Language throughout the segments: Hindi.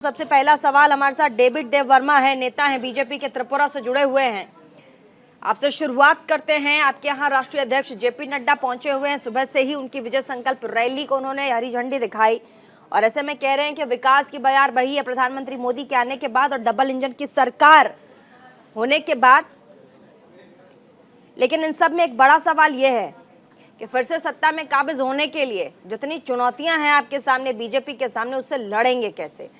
सबसे पहला सवाल हमारे साथ डेविड देव वर्मा है, नेता हैं, बीजेपी के त्रिपुरा से जुड़े हुए हैं। आपसे शुरुआत करते हैं। आपके यहाँ राष्ट्रीय अध्यक्ष जेपी नड्डा पहुंचे हुए हैं। सुबह से ही उनकी विजय संकल्प रैली को उन्होंने हरी झंडी दिखाई और ऐसे में कह रहे हैं कि विकास की बयार बही है प्रधानमंत्री मोदी के आने के बाद और डबल इंजन की सरकार होने के बाद। लेकिन इन सब में एक बड़ा सवाल यह है कि फिर से सत्ता में काबिज होने के लिए जितनी चुनौतियां हैं आपके सामने, बीजेपी के सामने, उससे लड़ेंगे कैसे?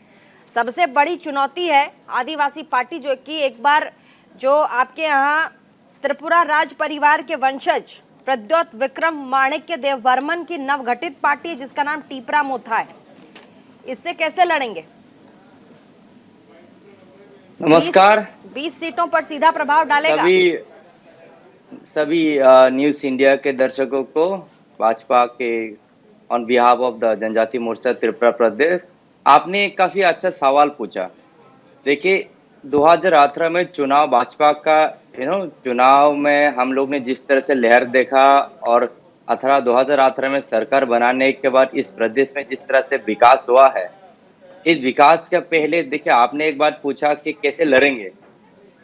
सबसे बड़ी चुनौती है आदिवासी पार्टी, जो कि एक बार जो आपके यहाँ त्रिपुरा राज परिवार के वंशज प्रद्योत विक्रम माणिक्य देव वर्मन की नवगठित पार्टी है, जिसका नाम टीपरा मोथा है। इससे कैसे लड़ेंगे? नमस्कार। 20 सीटों पर सीधा प्रभाव डालेगा। सभी न्यूज़ इंडिया के दर्शकों को भाजपा के ऑन बिहाफ ऑफ द जनजाति मोर्चा त्रिपुरा प्रदेश, आपने काफी अच्छा सवाल पूछा। देखिए, 2018 में चुनाव भाजपा का चुनाव में हम लोग ने जिस तरह से लहर देखा और 2018 में सरकार बनाने के बाद इस प्रदेश में जिस तरह से विकास हुआ है, इस विकास के पहले देखिए, आपने एक बात पूछा कि कैसे लड़ेंगे,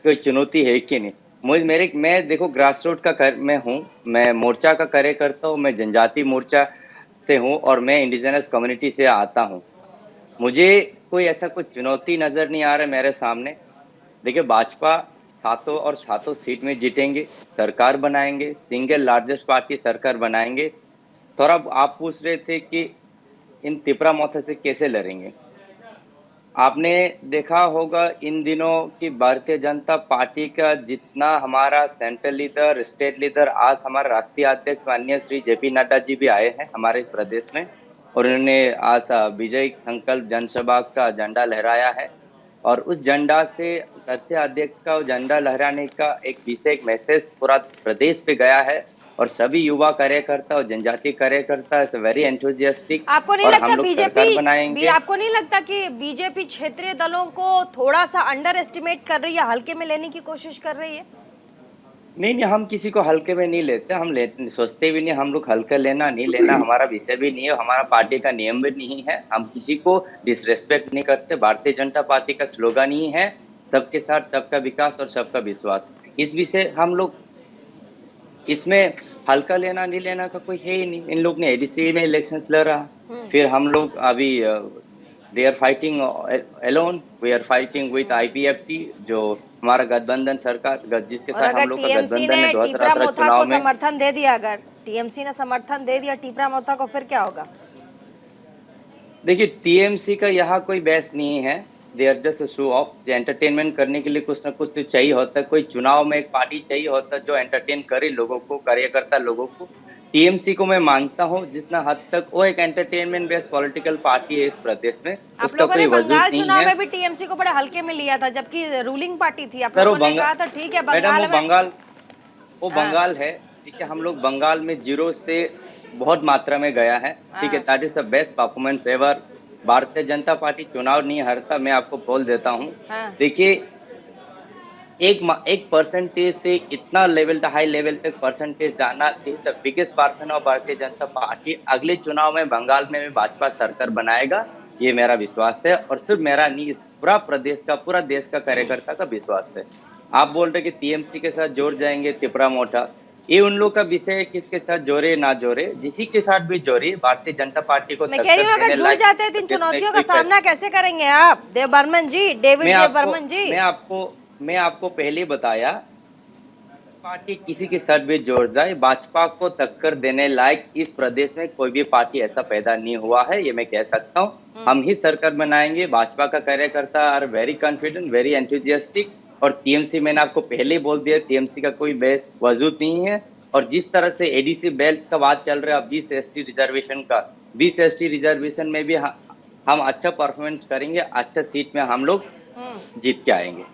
कोई चुनौती है कि नहीं। मैं देखो ग्रास रूट का मैं हूँ, मैं मोर्चा का कार्यकर्ता हूँ, मैं जनजाति मोर्चा से हूँ और मैं इंडिजिनस कम्युनिटी से आता हूँ। मुझे कोई ऐसा कोई चुनौती नजर नहीं आ रहा है मेरे सामने। देखिए, भाजपा सातों और सातों सीट में जीतेंगे, सरकार बनाएंगे, सिंगल लार्जेस्ट पार्टी सरकार बनाएंगे। तो अब आप पूछ रहे थे कि इन तिपरा मोथा से कैसे लड़ेंगे। आपने देखा होगा इन दिनों की भारतीय जनता पार्टी का जितना हमारा सेंट्रल लीडर, स्टेट लीडर, आज हमारे राष्ट्रीय अध्यक्ष माननीय श्री जेपी नड्डा जी भी आए हैं हमारे प्रदेश में और उन्होंने आज विजय संकल्प जनसभा का झंडा लहराया है और उस झंडा से राष्ट्रीय अध्यक्ष का झंडा लहराने का एक विशेष मैसेज पूरा प्रदेश पे गया है और सभी युवा कार्यकर्ता और जनजाति कार्यकर्ता इज वेरी एंथुसियास्टिक। आपको नहीं और लगता हम लोग सरकार बनाएंगे। आपको नहीं लगता कि बीजेपी क्षेत्रीय दलों को थोड़ा सा अंडर एस्टिमेट कर रही है, हल्के में लेने की कोशिश कर रही है? नहीं, हम किसी को हल्के में नहीं लेते, सोचते भी नहीं। हम लोग हल्का लेना नहीं लेना हमारा विषय भी नहीं है, हमारा पार्टी का नियम भी नहीं है। हम किसी को डिसरेस्पेक्ट नहीं करते। भारतीय जनता पार्टी का स्लोगन ही है सबके साथ सबका विकास और सबका विश्वास। इस विषय हम लोग इसमें हल्का लेना नहीं लेना का कोई है ही नहीं। इन लोग ने एडीसी में इलेक्शंस लड़ा, फिर हम लोग अभी they are fighting alone, we are fighting with IPFT, जो हमारा गठबंधन सरकार जिसके साथ हम लोग का गठबंधन है 2018 चुनाव में। समर्थन दे दिया, अगर टीएमसी ने समर्थन दे दिया टीपरा मोथा को, फिर क्या होगा? देखिए, टीएमसी का यहाँ कोई बहस नहीं है। They are just show off. Entertainment करने के लिए कुछ ना कुछ तो चाहिए होता है। कोई चुनाव में एक पार्टी चाहिए होता है जो एंटरटेन करे लोगों को, कार्यकर्ता लोगों को। टीएमसी को मैं मानता हूँ जितना हद तक वो एक एंटरटेनमेंट बेस्ड पॉलिटिकल पार्टी है इस प्रदेश में, उसका कोई वजूद नहीं है। चुनाव में भी टीएमसी को बड़े हल्के में लिया था, जबकि रूलिंग पार्टी थी। आप लोगों ने कहा था ठीक है बंगाल है, ठीक है। हम लोग बंगाल में जीरो से बहुत मात्रा में गया है, ठीक है। That is the best performance ever. Bharatiya Janata party चुनाव नहीं हारता, मैं आपको बोल देता हूँ। देखिए, एक परसेंटेज से इतना लेवल तक, हाई लेवल तक परसेंटेज जाना is the biggest partner of Bharatiya Janata party. अगले चुनाव में बंगाल में भी भाजपा सरकार बनाएगा, ये मेरा विश्वास है। और सिर्फ मेरा नहीं, इस पूरा प्रदेश का, पूरा देश का कार्यकर्ता का विश्वास है। आप बोल रहे कि टीएमसी के साथ जोड़ जाएंगे तिपरा मोथा, ये उन लोग का विषय है, किसके साथ जोड़े ना जोड़े, जिसी के साथ भी जोड़े। भारतीय जनता पार्टी को मैं कह रही हूँ, अगर जुड़ जाते हैं तो इन चुनौतियों का सामना कैसे करेंगे आप, देव बर्मन जी, डेविड देव बर्मन जी? मैं आपको पहले बताया, पार्टी किसी के साथ भी जोड़ जाए, भाजपा को टक्कर देने लायक इस प्रदेश में कोई भी पार्टी ऐसा पैदा नहीं हुआ है, ये मैं कह सकता हूँ। हम ही सरकार बनाएंगे। भाजपा का कार्यकर्ता are very confident, very enthusiastic. और टीएमसी मैंने आपको पहले ही बोल दिया, टीएमसी का कोई वजूद नहीं है। और जिस तरह से एडीसी बेल्ट का बात चल रहा है, अब 20 एसटी रिजर्वेशन का, 20 एसटी रिजर्वेशन में भी हम अच्छा परफॉर्मेंस करेंगे, अच्छा सीट में हम लोग जीत के आएंगे।